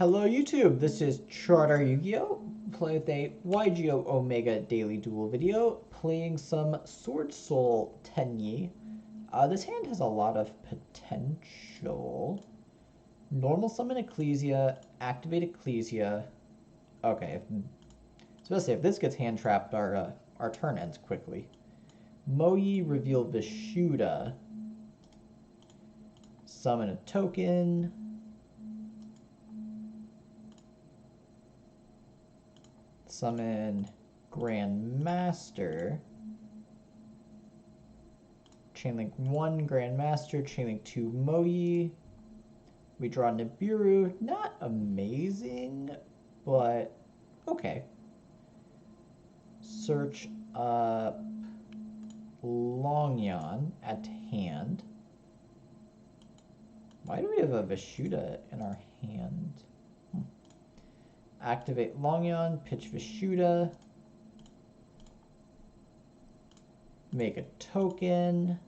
Hello YouTube, this is ChardarYuGiOh, play with a YGO Omega daily duel video, playing some Swordsoul Tenyi. This hand has a lot of potential. Normal summon Ecclesia, activate Ecclesia. Okay, so let's say if this gets hand trapped, our turn ends quickly. Moyi, reveal Vishuda. Summon a token. Summon Grandmaster. Chainlink 1 Grandmaster, Chainlink 2 Moyi. We draw Nibiru. Not amazing, but okay. Search up Longyan at hand. Why do we have a Vishuda in our hand? Activate Longyan, pitch Vishuda. Make a token.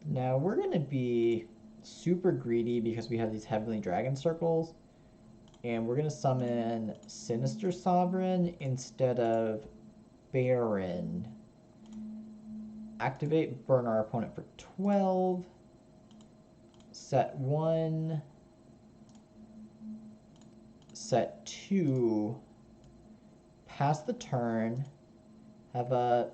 Now we're going to be super greedy because we have these Heavenly Dragon circles. And we're going to summon Sinister Sovereign instead of Baron. Activate, burn our opponent for 12. Set 1. Set 2. Pass the turn. Have a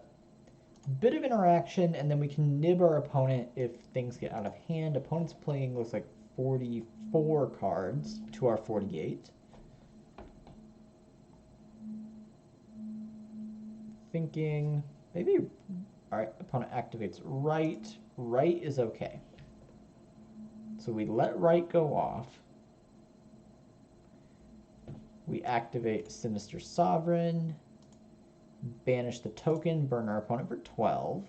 bit of interaction, and then we can nib our opponent if things get out of hand. Opponent's playing, looks like 44 cards to our 48. Thinking maybe, alright, opponent activates right. Right is okay. So we let right go off. We activate Sinister Sovereign, banish the token, burn our opponent for 12.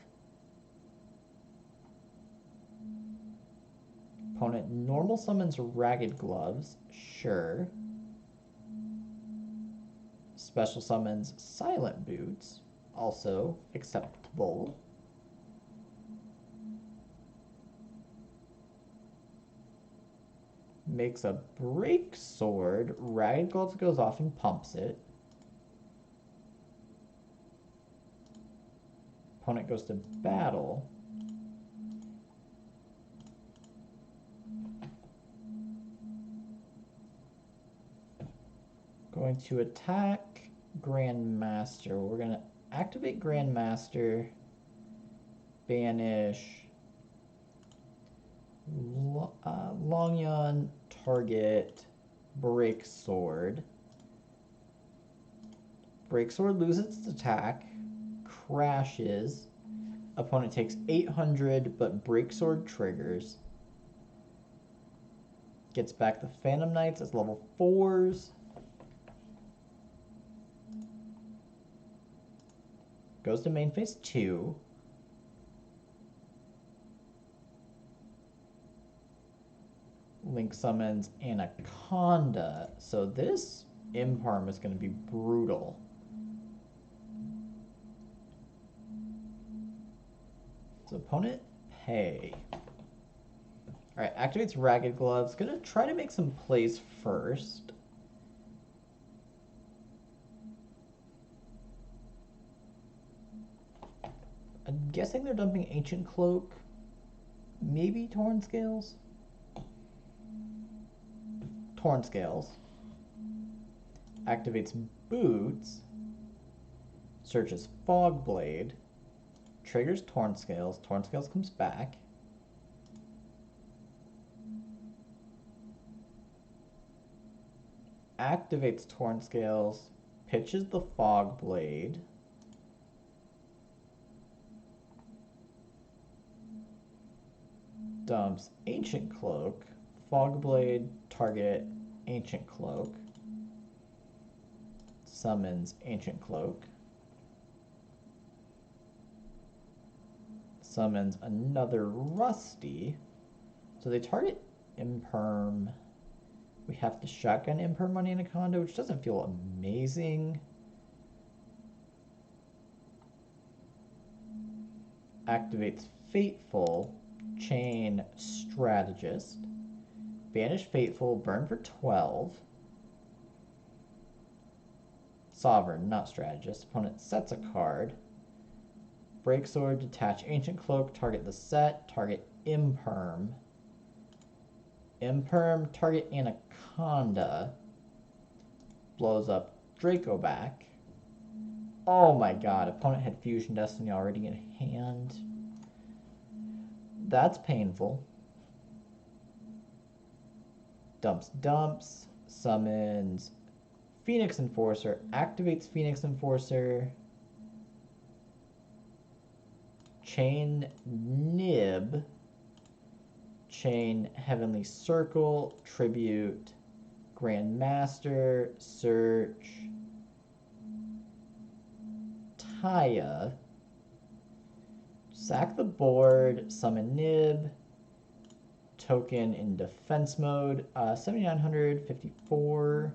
Opponent normal summons Ragged Gloves, sure. Special summons Silent Boots, also acceptable. Makes a break sword. Ragged Gloves goes off and pumps it. Opponent goes to battle. Going to attack Grandmaster. We're going to activate Grandmaster. Banish. Longyan, target, Break Sword. Break Sword loses its attack, crashes. Opponent takes 800, but Break Sword triggers. Gets back the Phantom Knights as level 4s. Goes to main phase 2. Link summons Anaconda. So this Imparm is going to be brutal. So opponent pay. Alright, activates Ragged Gloves. Going to try to make some plays first. I'm guessing they're dumping Ancient Cloak. Maybe Torn Scales? Torn Scales. Activates Boots. Searches Fog Blade. Triggers Torn Scales. Torn Scales comes back. Activates Torn Scales. Pitches the Fog Blade. Dumps Ancient Cloak. Fog Blade, target Ancient Cloak. Summons Ancient Cloak. Summons another Rusty. So they target Imperm. We have to shotgun Imperm on Anaconda, which doesn't feel amazing. Activates Fateful. Chain Strategist. Banish Faithful, burn for 12. Sovereign, not strategist. Opponent sets a card. Break Sword, detach Ancient Cloak, target the set, target Imperm. Imperm, target Anaconda. Blows up Draco back. Oh my god, opponent had Fusion Destiny already in hand. That's painful. Dumps, summons Phoenix Enforcer, activates Phoenix Enforcer, chain Nib, chain Heavenly Circle, tribute, Grandmaster, search, Taya, sack the board, summon Nib, token in defense mode, 7954.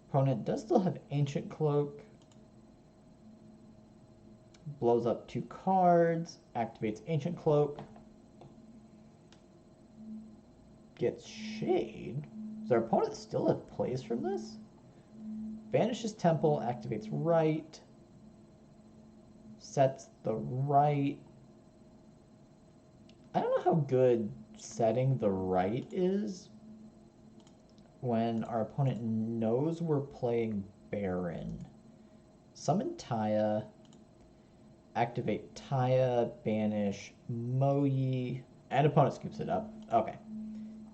Opponent does still have Ancient Cloak. Blows up 2 cards, activates Ancient Cloak. Gets Shade. Does our opponent still have plays from this? Banishes Temple, activates Right. Sets the Right. I don't know how good setting the Right is when our opponent knows we're playing Baron. Summon Taya, activate Taya, banish Moyi, and opponent scoops it up. Okay.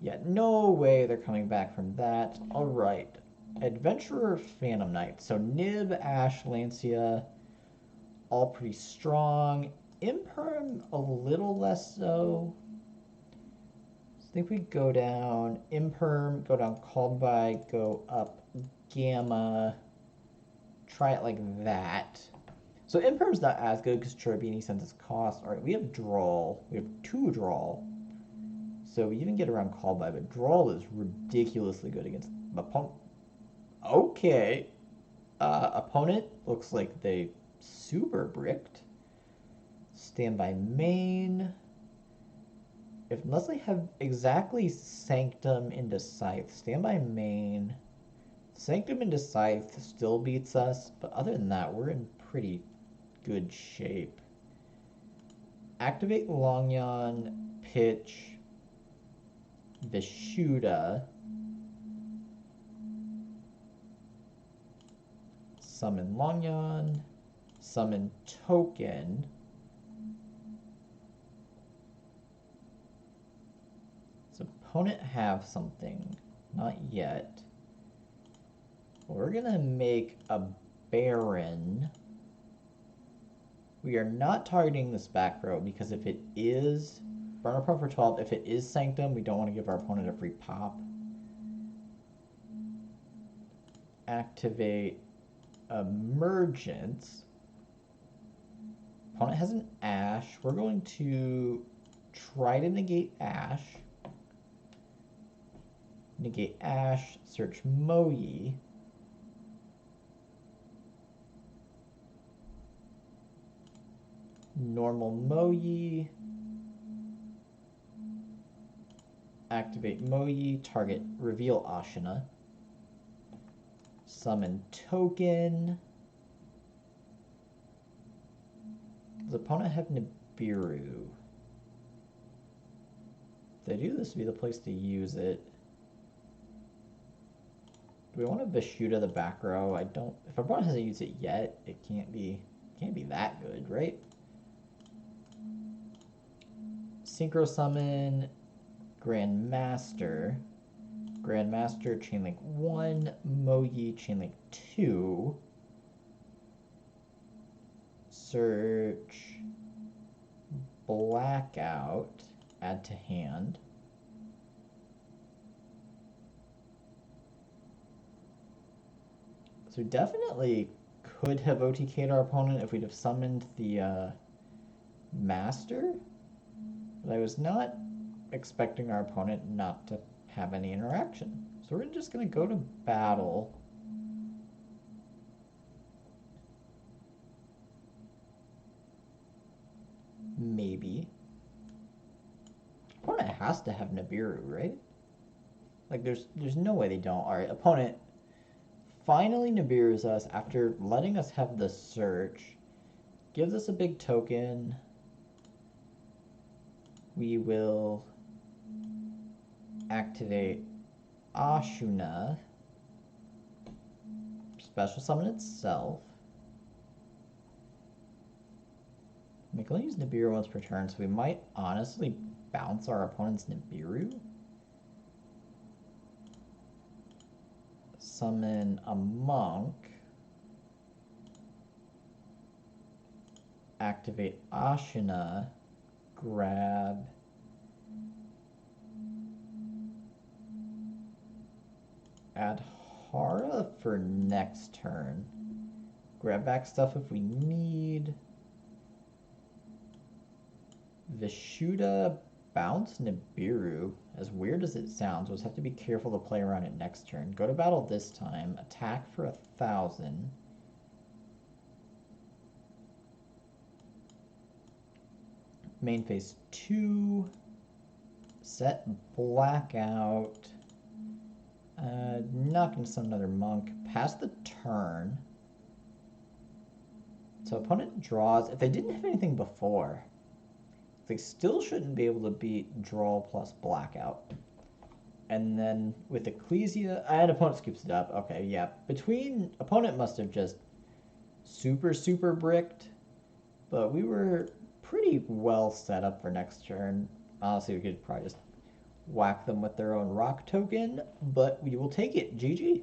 Yeah, no way they're coming back from that. Alright. Adventurer, Phantom Knight. So Nib, Ash, Lancia, all pretty strong. Imperm, a little less so. I think we go down Imperm, go down Called By, go up Gamma. Try it like that. So Imperm's not as good because Cherubini sends its cost. Alright, we have Drawl. We have 2 Drawl. So we even get around Called By, but Drawl is ridiculously good against opponent. Okay. Opponent looks like they super bricked. Standby main. Unless they have exactly Sanctum into Scythe. Standby main. Sanctum into Scythe still beats us, but other than that, we're in pretty good shape. Activate Longyon, pitch Vishuda. Summon Longyon. Summon Token. Does opponent have something? Not yet. We're gonna make a Baron. We are not targeting this back row because if it is Burner Pro for 12, if it is Sanctum, we don't want to give our opponent a free pop. Activate Emergence. Opponent has an Ash. We're going to try to negate Ash. Negate Ash, search Moyi. Normal Moyi. Activate Moyi, target reveal Ashina. Summon Token. Does opponent have Nibiru? If they do, this would be the place to use it. Do we want to Vishuda the back row? I don't. If opponent hasn't used it yet, it can't be that good, right? Synchro Summon, Grandmaster. Grandmaster, Chainlink 1, Moyi, Chainlink 2. Search, Blackout, add to hand. So we definitely could have OTK'd our opponent if we'd have summoned the Master. But I was not expecting our opponent not to have any interaction. So we're just going to go to battle. Maybe. Opponent has to have Nibiru, right? Like, there's no way they don't. Alright, opponent finally Nibirus us after letting us have the search. Gives us a big token. We will activate Ashuna. Special summon itself. We can only use Nibiru once per turn, so we might honestly bounce our opponent's Nibiru. Summon a monk. Activate Ashuna. Grab Adhara for next turn. Grab back stuff if we need. Vishuddha, bounce Nibiru. As weird as it sounds, we'll just have to be careful to play around it next turn. Go to battle this time. Attack for 1,000. Main phase 2. Set Blackout. Not going to summon another monk. Pass the turn. So opponent draws. If they didn't have anything before, they still shouldn't be able to beat draw plus blackout. And then with Ecclesia, and opponent scoops it up. Okay, yeah. Between, opponent must have just super bricked. But we were pretty well set up for next turn. Honestly, we could probably just whack them with their own rock token. But we will take it. GG.